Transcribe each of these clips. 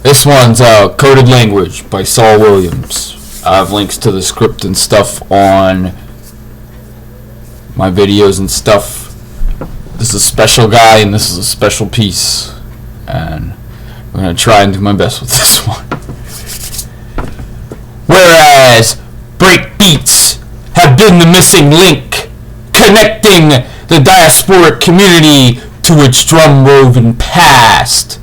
This one's Coded Language by Saul Williams. I have links to the script and stuff on my videos and stuff. This is a special guy and this is a special piece. And I'm going to try and do my best with this one. Whereas breakbeats have been the missing link connecting the diasporic community to its drum-woven past.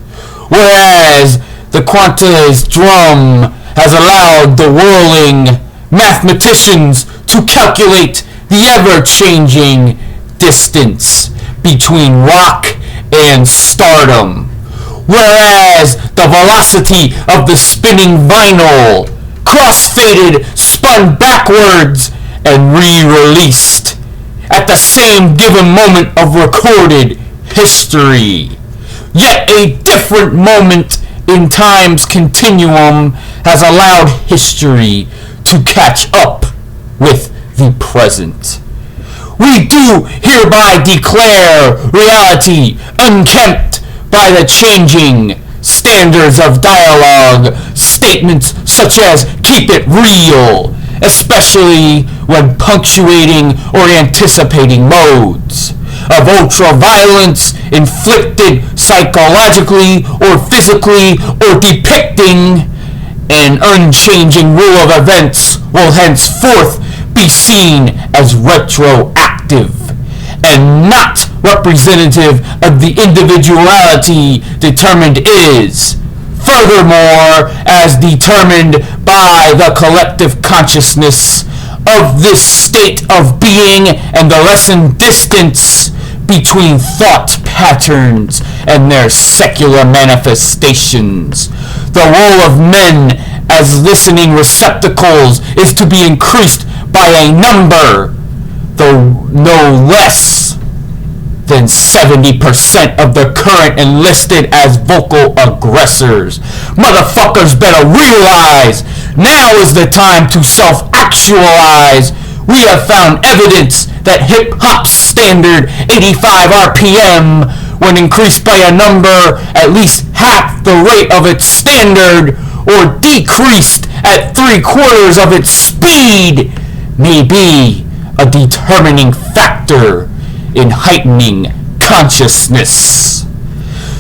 Whereas the quantized drum has allowed the whirling mathematicians to calculate the ever-changing distance between rock and stardom. Whereas the velocity of the spinning vinyl cross-faded, spun backwards, and re-released at the same given moment of recorded history. Yet a different moment in time's continuum has allowed history to catch up with the present. We do hereby declare reality unkempt by the changing standards of dialogue, statements such as keep it real, especially when punctuating or anticipating modes of ultra-violence inflicted psychologically or physically or depicting an unchanging rule of events will henceforth be seen as retroactive and not representative of the individuality determined is, furthermore, as determined by the collective consciousness of this state of being and the lessened distance between thought patterns and their secular manifestations. The role of men as listening receptacles is to be increased by a number, though no less than 70% of the current enlisted as vocal aggressors. Motherfuckers better realize now is the time to self-actualize. We have found evidence that hip-hop's standard 85 RPM, when increased by a number at least half the rate of its standard, or decreased at 3/4 of its speed, may be a determining factor in heightening consciousness.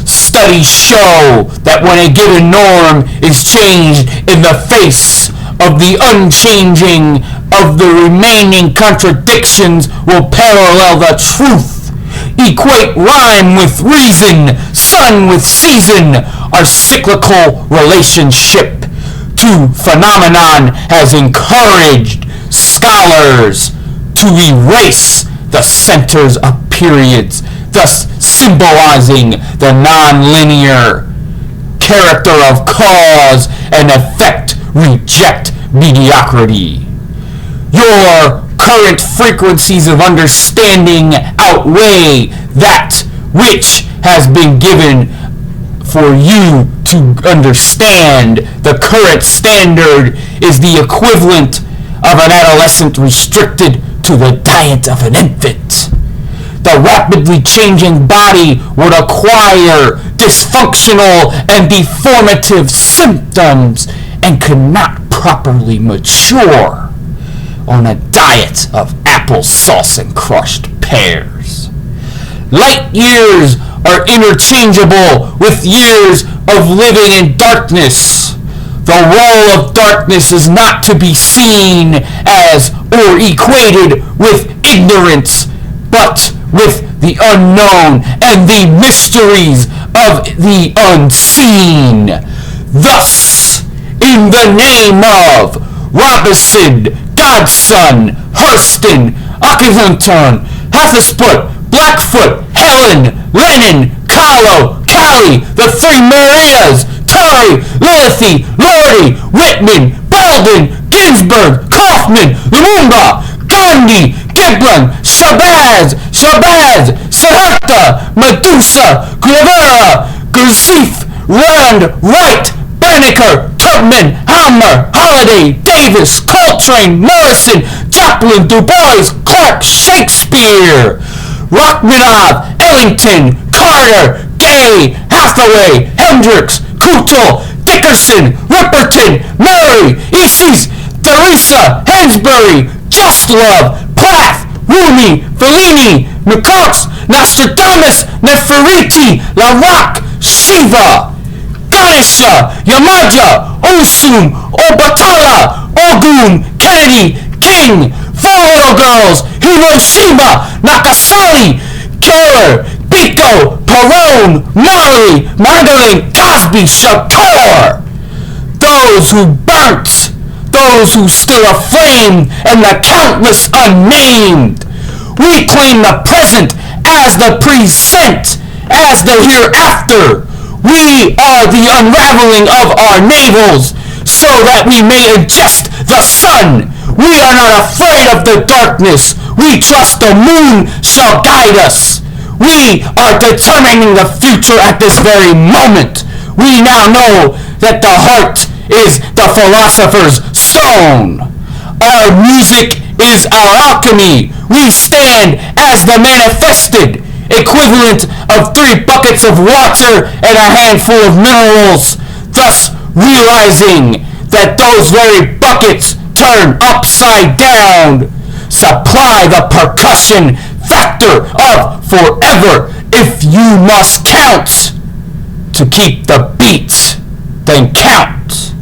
Studies show that when a given norm is changed in the face of the unchanging of the remaining contradictions will parallel the truth, equate rhyme with reason, sun with season, our cyclical relationship to phenomenon has encouraged scholars to erase the centers of periods, thus symbolizing the non-linear character of cause and effect. Reject mediocrity. Your current frequencies of understanding outweigh that which has been given for you to understand. The current standard is the equivalent of an adolescent restricted to the diet of an infant. The rapidly changing body would acquire dysfunctional and deformative symptoms and could not properly mature on a diet of applesauce and crushed pears. Light years are interchangeable with years of living in darkness. The role of darkness is not to be seen as or equated with ignorance, but with the unknown and the mysteries of the unseen. Thus, in the name of Robinson, Godson, Hurston, Akhenaton, Hatshepsut, Blackfoot, Helen, Lenin, Kahlo, Cali, the Three Marias, Tari, Lilith, Lordy, Whitman, Baldwin, Ginsburg, Kaufman, Lumumba, Gandhi, Giblin, Shabazz, Siddhartha, Medusa, Guevara, Gurdjieff, Rand, Wright, Banneker, Tubman, Hammer, Holiday, Davis, Coltrane, Morrison, Chaplin, Du Bois, Clark, Shakespeare, Rachmaninoff, Ellington, Carter, Gay, Hathaway, Hendricks, Kuchel, Dickerson, Ripperton, Murray, Easties, Teresa, Hansbury, Just Love, Plath, Rumi, Fellini, McCox, Nostradamus, Nefertiti, LaRock, Shiva, Ganesha, Yamaja, Osum, Obatala, Ogun, Kennedy, King, Four Little Girls, Hiroshima, Nagasaki, Killer, Biko, Perone, Molly, Magdalene, Cosby, Shakur. Those who burnt, those who still aflame, and the countless unnamed. We claim the present as the present, as the hereafter. We are the unraveling of our navels, so that we may ingest the sun. We are not afraid of the darkness. We trust the moon shall guide us. We are determining the future at this very moment. We now know that the heart is the philosopher's stone. Our music is our alchemy. We stand as the manifested, equivalent of 3 buckets of water and a handful of minerals, thus realizing that those very buckets turn upside down. Supply the percussion factor of forever if you must count. To keep the beat, then count.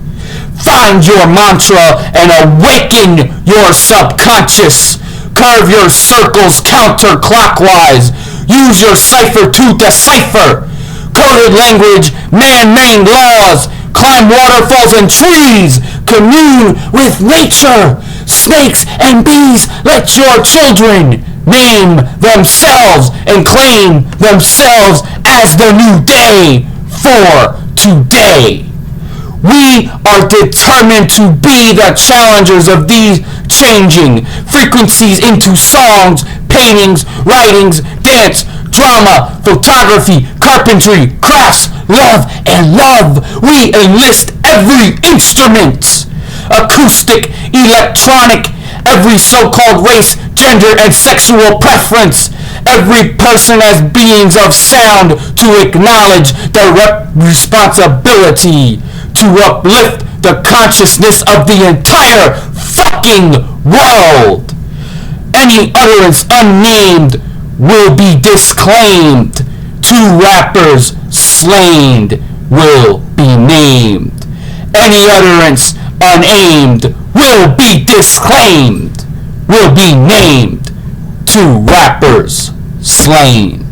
Find your mantra and awaken your subconscious. Curve your circles counterclockwise. Use your cipher to decipher. Coded language, man-made laws. Climb waterfalls and trees. Commune with nature. Snakes and bees, let your children name themselves and claim themselves as the new day for today. We are determined to be the challengers of these changing frequencies into songs, paintings, writings, dance, drama, photography, carpentry, crafts, love, and love. We enlist every instrument, acoustic, electronic, every so-called race, gender, and sexual preference, every person as beings of sound to acknowledge their responsibility to uplift the consciousness of the entire fucking world. Any utterance unnamed will be disclaimed. 2 rappers slain will be named. Any utterance unaimed will be disclaimed, will be named. 2 rappers slain.